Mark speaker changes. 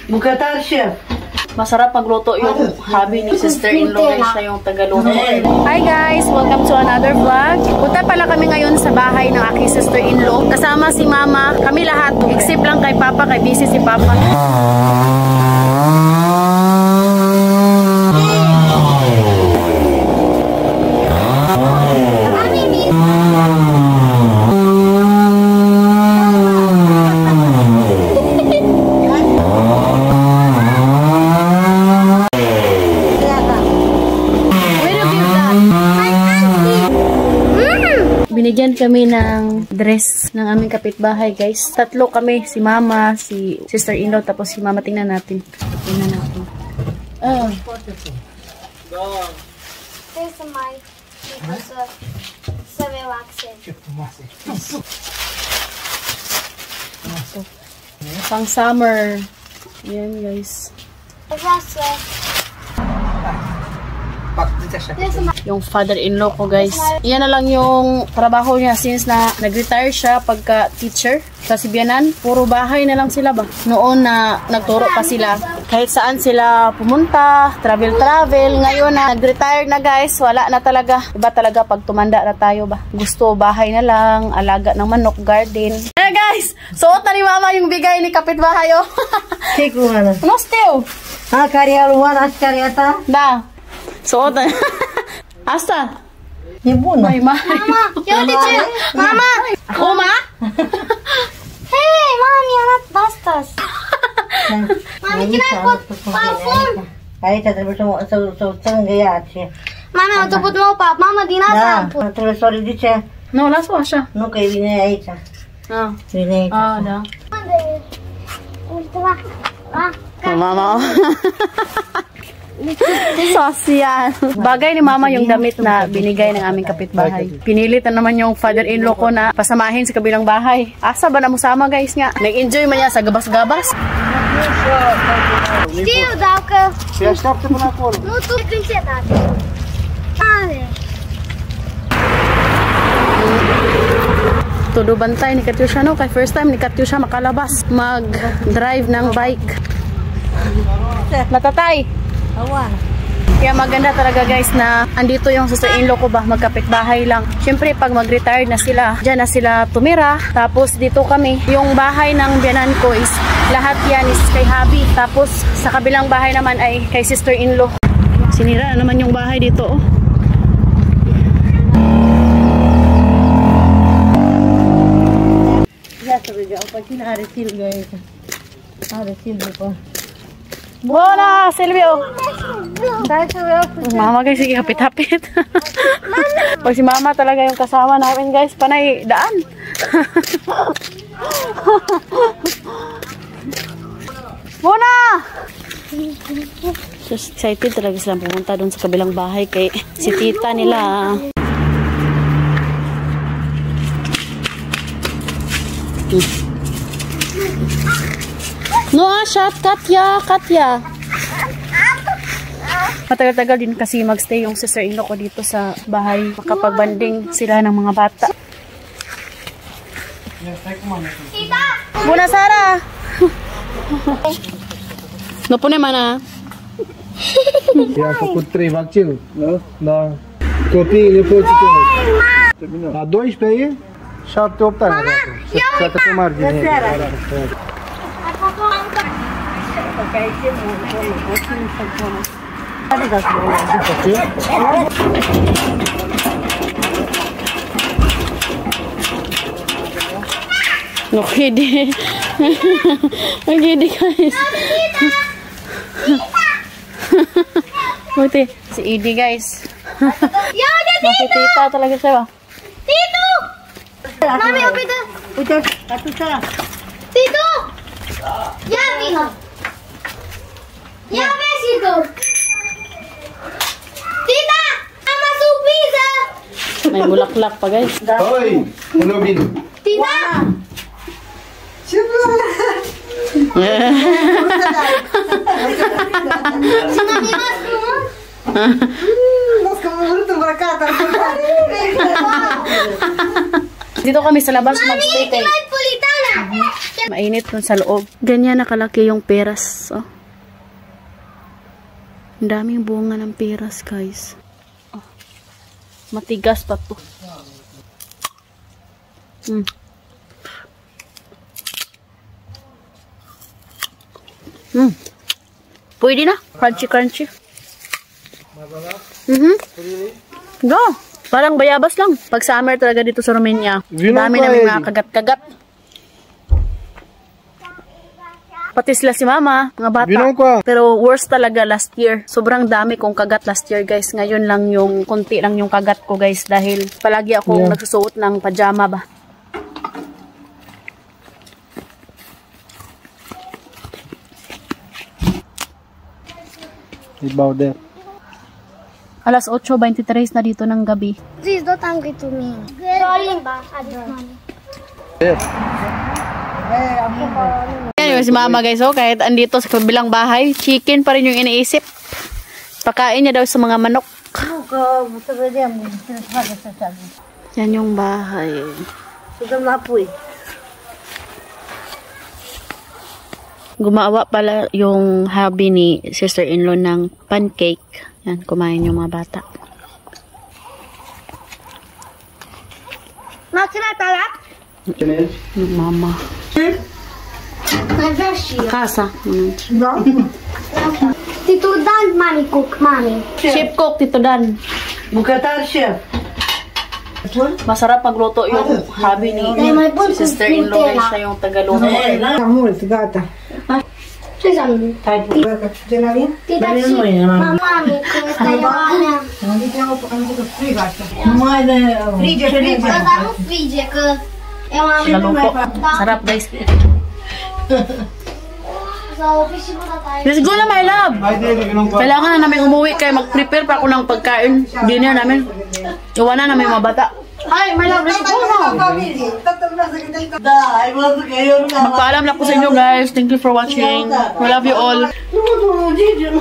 Speaker 1: Bukatar chef.
Speaker 2: Masarap magluto yung hobby ni sister-in-law, guys, siya yung tagaluto. Hi guys! Welcome to another vlog. Punta pala kami ngayon sa bahay ng aking sister-in-law. Kasama si mama. Kami lahat. Except lang kay papa, kay busy si papa. Binigyan kami ng dress ng aming kapitbahay, guys. Tatlo kami. Si mama, si sister-in-law, tapos si mama. Tingnan natin. Tingnan natin.
Speaker 3: There's a mic because se ve waxen.
Speaker 2: Pang summer. Yan, guys. Yung father-in-law ko, guys. Yan na lang yung trabaho niya since na nag-retire siya pagka teacher sa Sibianan. Puro bahay na lang sila ba? Noon na nagturo pa sila. Kahit saan sila pumunta, travel. Ngayon na nag-retire na, guys, wala na talaga. Iba talaga pag tumanda na tayo ba? Gusto bahay na lang, alaga ng manok, garden. Eh, guys! Suot na ni mama yung bigay ni kapitbahay, oh.
Speaker 1: Chico, ano?
Speaker 2: No, still?
Speaker 1: Kariya luwan, kariya
Speaker 2: Da. Suot na. Asta?
Speaker 1: Ibuna.
Speaker 2: Ay, ma.
Speaker 3: Mama, yo teacher. Mama.
Speaker 2: Oma?
Speaker 3: Hey, mom, you're not bastos. Mami, can I put parfum?
Speaker 1: Aí tá trabalhando so sangue.
Speaker 3: Mami, eu tô botando papo. Mama, di na sampo.
Speaker 1: Tra sorry dice.
Speaker 2: No, laso siya.
Speaker 1: No kay vine aí ta.
Speaker 2: Ah.
Speaker 1: Vine.
Speaker 2: Ah, da.
Speaker 3: Ultima.
Speaker 2: Mama. Sosyan. Bagay ni mama yung damit na binigay ng aming kapitbahay. Pinilit na naman yung father-in-law ko na pasamahin sa kabilang bahay. Asa ba na mo sama, guys, nga? Nag-enjoy man niya sa gabas-gabas.
Speaker 3: Știu dacă...
Speaker 1: Se așteaptă până acolo.
Speaker 3: Nu, tu prinseta. Are.
Speaker 2: Todo bantay ni Katyusha, no? Kay first time ni Katyusha makalabas mag-drive ng bike. Matatay.
Speaker 1: Awan.
Speaker 2: Kaya maganda talaga, guys, na andito yung sister-in-law ko ba, magkapit-bahay lang. Siyempre, pag mag-retire na sila, dyan na sila tumira. Tapos dito kami. Yung bahay ng biyanan ko is, lahat yan is kay Habi. Tapos sa kabilang bahay naman ay kay sister-in-law. Sinira na naman yung bahay dito, oh.
Speaker 1: Ya sabi ko, pag kinaresil guys. Resil po.
Speaker 2: Bona, Silvio! Mama, guys, sige, hapit-hapit. Pag si mama talaga yung kasama namin, guys, panay daan. Bona! So excited talaga sila pumunta doon sa kabilang bahay kay si tita nila. No, shot, Katya. Matagal-tagal din kasi magstay yung sister-in-law ko dito sa bahay. Makapagbanding sila ng mga bata.
Speaker 3: Tita!
Speaker 2: Buna, Sara! No pune mana.
Speaker 4: I-am făcut 3 vaccinuri. Da. Copiii, nepoții tăi. La 12 e? 7-8 ani. Și atât pe margine.
Speaker 2: No kidding. Kidding, guys. Buti si Edie, guys. Masih tita talaga siya.
Speaker 3: Tito! Mami, opita.
Speaker 1: Uite, Katyusha.
Speaker 3: Tito! Ia vino! Ia vezi-o! Tita! Am o surpriză!
Speaker 2: May bulaklak pa, guys.
Speaker 4: Oi, unde vin?
Speaker 3: Tita!
Speaker 1: Ce vrei?
Speaker 3: Și n-am miros frumos?
Speaker 1: Nu-ți că m-am vrut îmbrăcat, ar fi
Speaker 2: Dito kami sa labas mag-stay kay
Speaker 3: Napolitana.
Speaker 2: mainit dun sa loob. Ganyan nakalaki yung peras. Oh. Ang daming bunga ng peras, guys. Oh. Matigas pa to. Pwede na. Crunchy, crunchy. Go. Parang bayabas lang. Pag summer talaga dito sa Romania, dami namin mga kagat-kagat. Pati sila si mama, mga bata. Pero worst talaga last year. Sobrang dami kong kagat last year, guys. Ngayon lang yung, konti lang yung kagat ko, guys. Dahil palagi akong nagsusuot ng pajama ba.
Speaker 4: About that.
Speaker 2: Alas 8:23 na dito ng gabi.
Speaker 3: Please don't angry to me. Sorry ba?
Speaker 2: Yan si mama, guys. Oh, kahit andito sa kabilang bahay, chicken pa rin yung iniisip. Pakain niya daw sa mga manok. Yan yung bahay. Gumawa pala yung hubby ni sister-in-law ng pancake. Yan, kumain yung mga bata.
Speaker 3: Makinatalat?
Speaker 2: Yung mama. Kasa.
Speaker 3: Tito Dan, mommy cook, mommy.
Speaker 2: Chef cook, Tito Dan.
Speaker 1: Bukatar chef.
Speaker 2: Masarap pagluto yung hubby ni sister-in-law, guys. Siya yung tagaluto.
Speaker 1: Mult, gata.
Speaker 3: Ce să-mi
Speaker 1: Tai pucă ce la mine?
Speaker 3: Tita, și mami, cum este Ioana?
Speaker 1: Am zis că frig asta. Nu mai de frige.
Speaker 3: Dar nu frige, că eu am...
Speaker 2: Naluto. Sarap, guys.
Speaker 3: Sau fi și bună tayo.
Speaker 2: Let's go na, my love! Kailangan na namin umuwi kaya mag-prepare pa ako ng pagkain. Dinner namin. Iwan na namin mga bata. Ay, my love, let's go na!
Speaker 1: Da, ai văzut că eu nu am...
Speaker 2: Magpaalam na po sa inyo, guys. Thank you for watching. We love you all.
Speaker 1: Nu, Gigi, nu.